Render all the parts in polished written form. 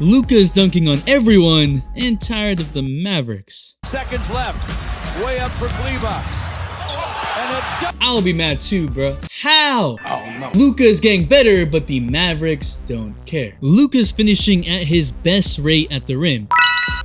Luka is dunking on everyone and tired of the Mavericks. Seconds left. Way up for Kleba. I'll be mad too, bro. How? Oh no. Luka is getting better, but the Mavericks don't care. Luka's finishing at his best rate at the rim,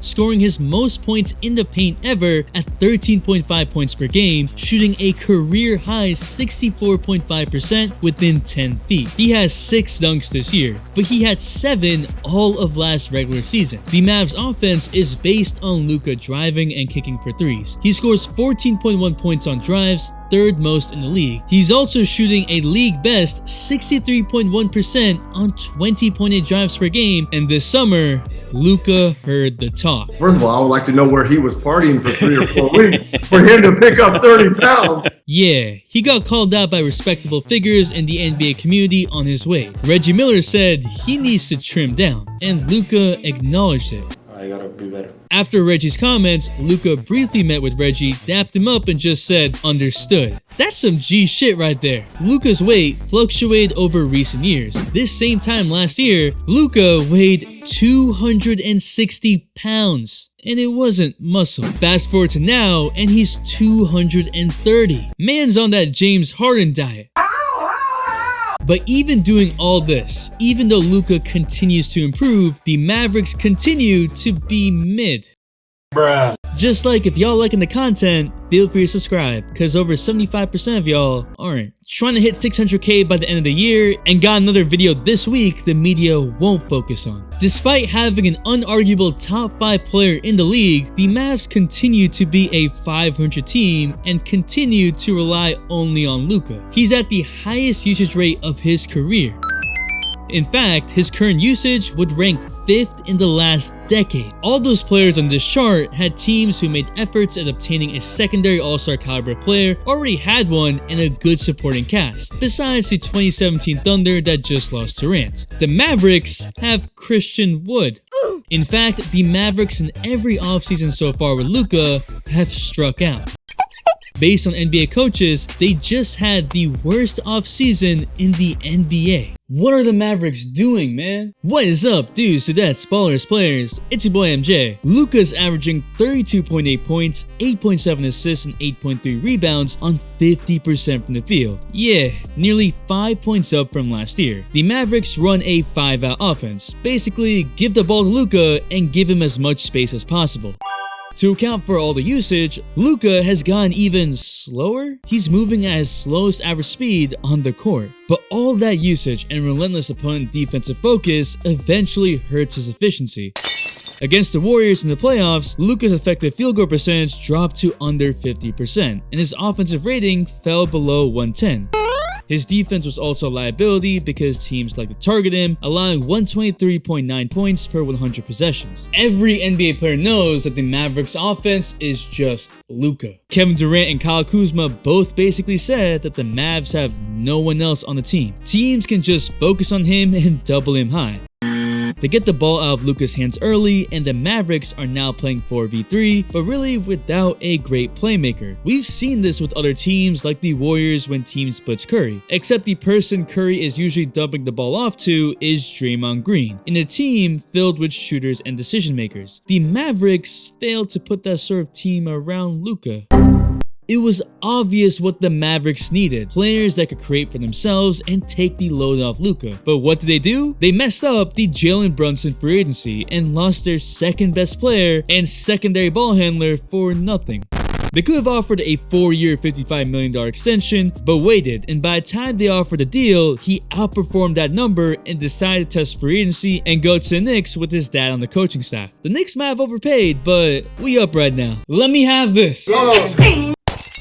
scoring his most points in the paint ever at 13.5 points per game, shooting a career-high 64.5% within 10 feet. He has 6 dunks this year, but he had 7 all of last regular season. The Mavs offense is based on Luka driving and kicking for threes. He scores 14.1 points on drives, 3rd most in the league. He's also shooting a league best 63.1% on 20.8 drives per game, and this summer, Luka heard the talk. First of all, I would like to know where he was partying for 3 or 4 weeks for him to pick up 30 pounds. Yeah, he got called out by respectable figures in the NBA community on his way. Reggie Miller said he needs to trim down, and Luka acknowledged it. I gotta be better. After Reggie's comments, Luka briefly met with Reggie, dapped him up, and just said, "Understood." That's some G shit right there. Luka's weight fluctuated over recent years. This same time last year, Luka weighed 260 pounds. And it wasn't muscle. Fast forward to now, and he's 230. Man's on that James Harden diet. But even doing all this, even though Luka continues to improve, the Mavericks continue to be mid. Bruh. Just like if y'all liking the content, feel free to subscribe, because over 75% of y'all aren't. Trying to hit 600k by the end of the year, and got another video this week the media won't focus on. Despite having an unarguable top 5 player in the league, the Mavs continue to be a 500 team and continue to rely only on Luka. He's at the highest usage rate of his career. In fact, his current usage would rank 5th in the last decade. All those players on this chart had teams who made efforts at obtaining a secondary all-star caliber player, already had one, and a good supporting cast, besides the 2017 Thunder that just lost Durant. The Mavericks have Christian Wood. In fact, the Mavericks in every offseason so far with Luka have struck out. Based on NBA coaches, they just had the worst offseason in the NBA. What are the Mavericks doing, man? What is up, dudes, dudettes, ballers, players? It's your boy MJ. Luka's averaging 32.8 points, 8.7 assists, and 8.3 rebounds on 50% from the field. Yeah, nearly 5 points up from last year. The Mavericks run a 5-out offense. Basically, give the ball to Luka and give him as much space as possible. To account for all the usage, Luka has gone even slower. He's moving at his slowest average speed on the court. But all that usage and relentless opponent defensive focus eventually hurts his efficiency. Against the Warriors in the playoffs, Luka's effective field goal percentage dropped to under 50%, and his offensive rating fell below 110. His defense was also a liability because teams like to target him, allowing 123.9 points per 100 possessions. Every NBA player knows that the Mavericks offense is just Luka. Kevin Durant and Kyle Kuzma both basically said that the Mavs have no one else on the team. Teams can just focus on him and double him high. They get the ball out of Luka's hands early, and the Mavericks are now playing 4v3, but really without a great playmaker. We've seen this with other teams like the Warriors when team splits Curry, except the person Curry is usually dumping the ball off to is Draymond Green, in a team filled with shooters and decision makers. The Mavericks failed to put that sort of team around Luka. It was obvious what the Mavericks needed, players that could create for themselves and take the load off Luka. But what did they do? They messed up the Jalen Brunson free agency and lost their second best player and secondary ball handler for nothing. They could have offered a 4-year, $55 million extension, but waited, and by the time they offered the deal, he outperformed that number and decided to test free agency and go to the Knicks with his dad on the coaching staff. The Knicks might have overpaid, but we up right now. Let me have this.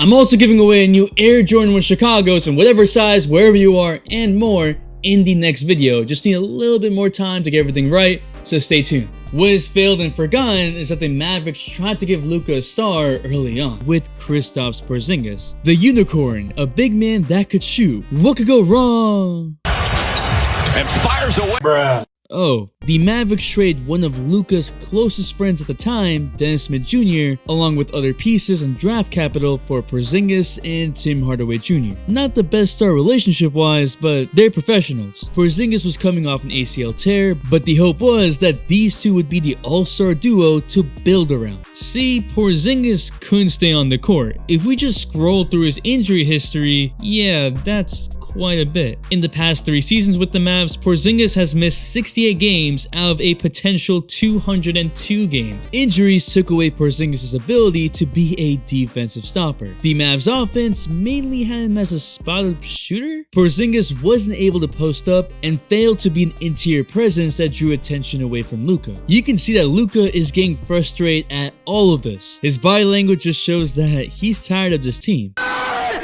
I'm also giving away a new Air Jordan 1 Chicago's in whatever size, wherever you are, and more in the next video. Just need a little bit more time to get everything right, so stay tuned. What is failed and forgotten is that the Mavericks tried to give Luka a star early on with Kristaps Porzingis, the unicorn, a big man that could shoot. What could go wrong? And fires away. Bruh. Oh, the Mavericks trade one of Luka's closest friends at the time, Dennis Smith Jr., along with other pieces and draft capital for Porzingis and Tim Hardaway Jr. Not the best start relationship-wise, but they're professionals. Porzingis was coming off an ACL tear, but the hope was that these two would be the all-star duo to build around. See, Porzingis couldn't stay on the court. If we just scroll through his injury history, yeah, that's quite a bit. In the past 3 seasons with the Mavs, Porzingis has missed 68 games out of a potential 202 games. Injuries took away Porzingis' ability to be a defensive stopper. The Mavs offense mainly had him as a spot-up shooter. Porzingis wasn't able to post up and failed to be an interior presence that drew attention away from Luka. You can see that Luka is getting frustrated at all of this. His body language just shows that he's tired of this team.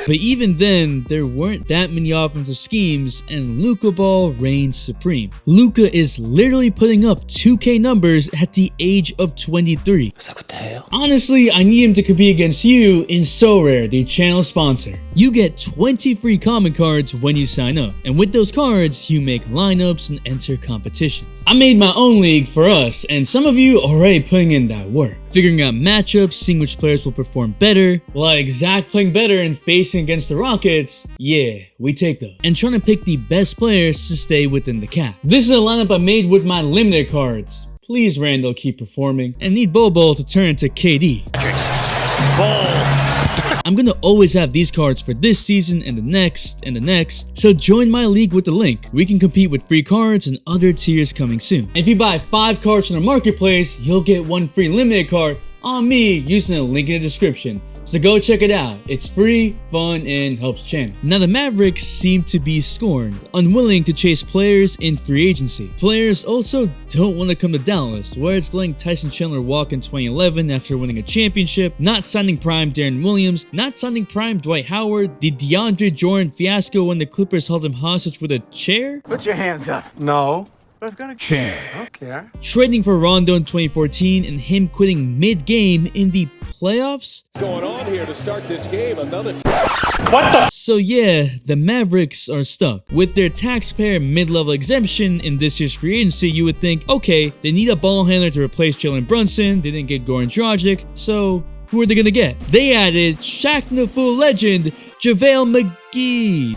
But even then, there weren't that many offensive schemes, and Luka ball reigns supreme. Luka is literally putting up 2K numbers at the age of 23. Honestly, I need him to compete against you in SoRare, the channel sponsor. You get 20 free common cards when you sign up, and with those cards, you make lineups and enter competitions. I made my own league for us, and some of you are already putting in that work. Figuring out matchups, seeing which players will perform better, like Zach playing better and facing against the Rockets, yeah, we take those. And trying to pick the best players to stay within the cap. This is a lineup I made with my limited cards. Please, Randall, keep performing. And need Bobo to turn into KD. I'm gonna always have these cards for this season and the next and the next, so join my league with the link. We can compete with free cards and other tiers coming soon. And if you buy 5 cards from the marketplace, you'll get 1 free limited card on me using the link in the description. So go check it out. It's free, fun, and helps channel. Now the Mavericks seem to be scorned, unwilling to chase players in free agency. Players also don't want to come to Dallas, where it's letting Tyson Chandler walk in 2011 after winning a championship, not signing prime Darren Williams, not signing prime Dwight Howard, the DeAndre Jordan fiasco when the Clippers held him hostage with a chair. Put your hands up. No. I've got a chair. Okay. Trading for Rondo in 2014 and him quitting mid-game in the playoffs. Going on here to start this game, another What the? So yeah, the Mavericks are stuck. With their taxpayer mid-level exemption in this year's free agency, you would think, okay, they need a ball handler to replace Jalen Brunson, they didn't get Goran Dragic, so who are they gonna get? They added Shaq Fu legend, JaVale McGee.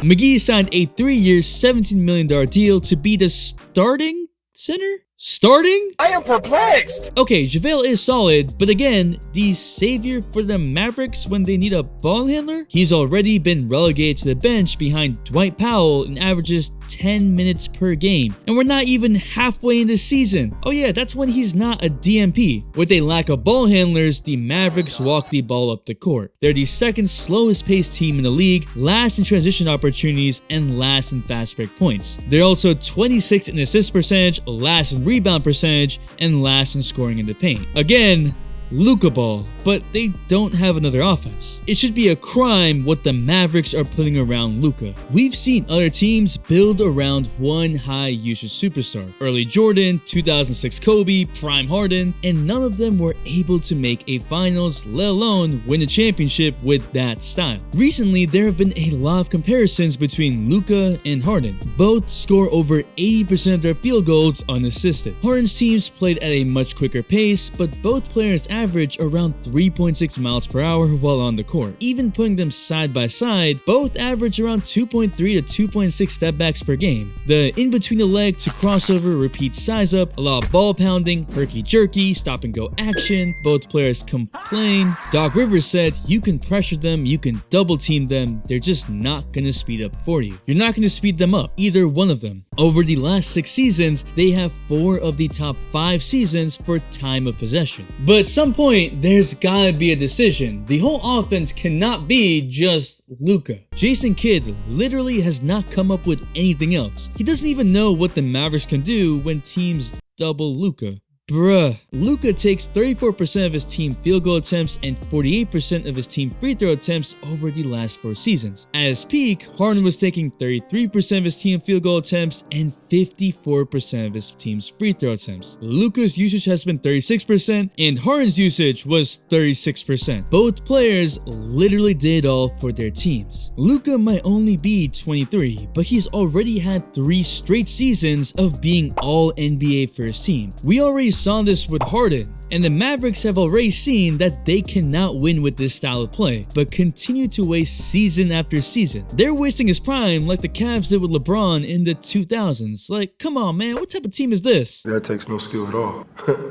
McGee signed a 3-year, $17 million deal to be the starting center? Starting? I am perplexed. Okay, JaVale is solid, but again, the savior for the Mavericks when they need a ball handler? He's already been relegated to the bench behind Dwight Powell and averages 10 minutes per game. And we're not even halfway in the season. Oh yeah, that's when he's not a DMP. With a lack of ball handlers, the Mavericks walk the ball up the court. They're the second slowest paced team in the league, last in transition opportunities, and last in fast break points. They're also 26th in assist percentage, last in rebound percentage, and last in scoring in the paint. Again, Luka ball, but they don't have another offense. It should be a crime what the Mavericks are putting around Luka. We've seen other teams build around one high usage superstar. Early Jordan, 2006 Kobe, prime Harden, and none of them were able to make a finals, let alone win a championship with that style. Recently, there have been a lot of comparisons between Luka and Harden. Both score over 80% of their field goals unassisted. Harden's teams played at a much quicker pace, but both players average around 3.6 miles per hour while on the court. Even putting them side by side, both average around 2.3 to 2.6 step backs per game. The in between the leg to crossover repeat size up, a lot of ball pounding, herky jerky, stop and go action. Both players complain. Doc Rivers said you can pressure them, you can double team them, they're just not gonna speed up for you. You're not gonna speed them up, either one of them. Over the last 6 seasons, they have 4 of the top 5 seasons for time of possession. But at some point, there's gotta be a decision. The whole offense cannot be just Luka. Jason Kidd literally has not come up with anything else. He doesn't even know what the Mavericks can do when teams double Luka. bruh. Luka takes 34% of his team field goal attempts and 48% of his team free throw attempts over the last 4 seasons. At his peak, Harden was taking 33% of his team field goal attempts and 54% of his team's free throw attempts. Luka's usage has been 36% and Harden's usage was 36%. Both players literally did all for their teams. Luka might only be 23, but he's already had 3 straight seasons of being all NBA first team. We already saw this with Harden, and the Mavericks have already seen that they cannot win with this style of play, but continue to waste season after season. They're wasting his prime like the Cavs did with LeBron in the 2000s. Like, come on man, what type of team is this? That takes no skill at all.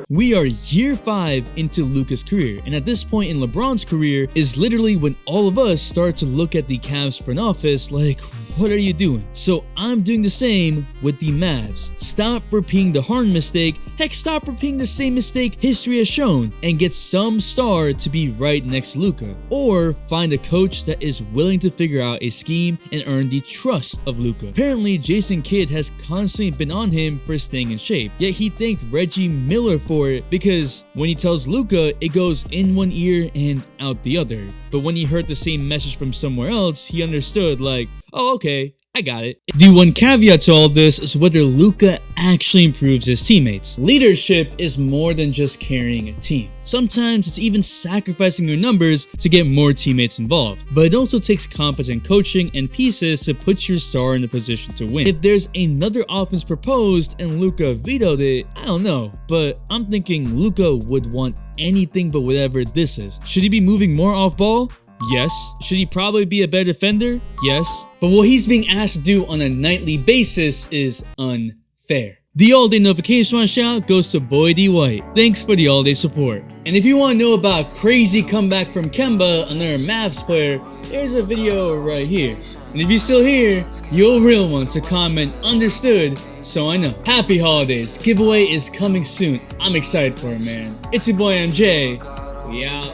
We are year 5 into Luka's career, and at this point in LeBron's career is literally when all of us start to look at the Cavs front office like, what are you doing? So I'm doing the same with the Mavs. Stop repeating the Harden mistake. Heck, stop repeating the same mistake history has shown and get some star to be right next to Luka. Or find a coach that is willing to figure out a scheme and earn the trust of Luka. Apparently, Jason Kidd has constantly been on him for staying in shape, yet he thanked Reggie Miller for it because when he tells Luka, it goes in one ear and out the other. But when he heard the same message from somewhere else, he understood like, oh, okay, I got it. The one caveat to all this is whether Luka actually improves his teammates. Leadership is more than just carrying a team. Sometimes it's even sacrificing your numbers to get more teammates involved. But it also takes competent coaching and pieces to put your star in a position to win. If there's another offense proposed and Luka vetoed it, I don't know. But I'm thinking Luka would want anything but whatever this is. Should he be moving more off ball? Yes. Should he probably be a better defender? Yes. But what he's being asked to do on a nightly basis is unfair. The all-day notification one shout goes to Boy D White. Thanks for the all-day support. And if you want to know about crazy comeback from Kemba, another Mavs player, there's a video right here. And if you're still here, you're a real one, so comment understood so I know. Happy holidays. Giveaway is coming soon. I'm excited for it, man. It's your boy MJ. We out.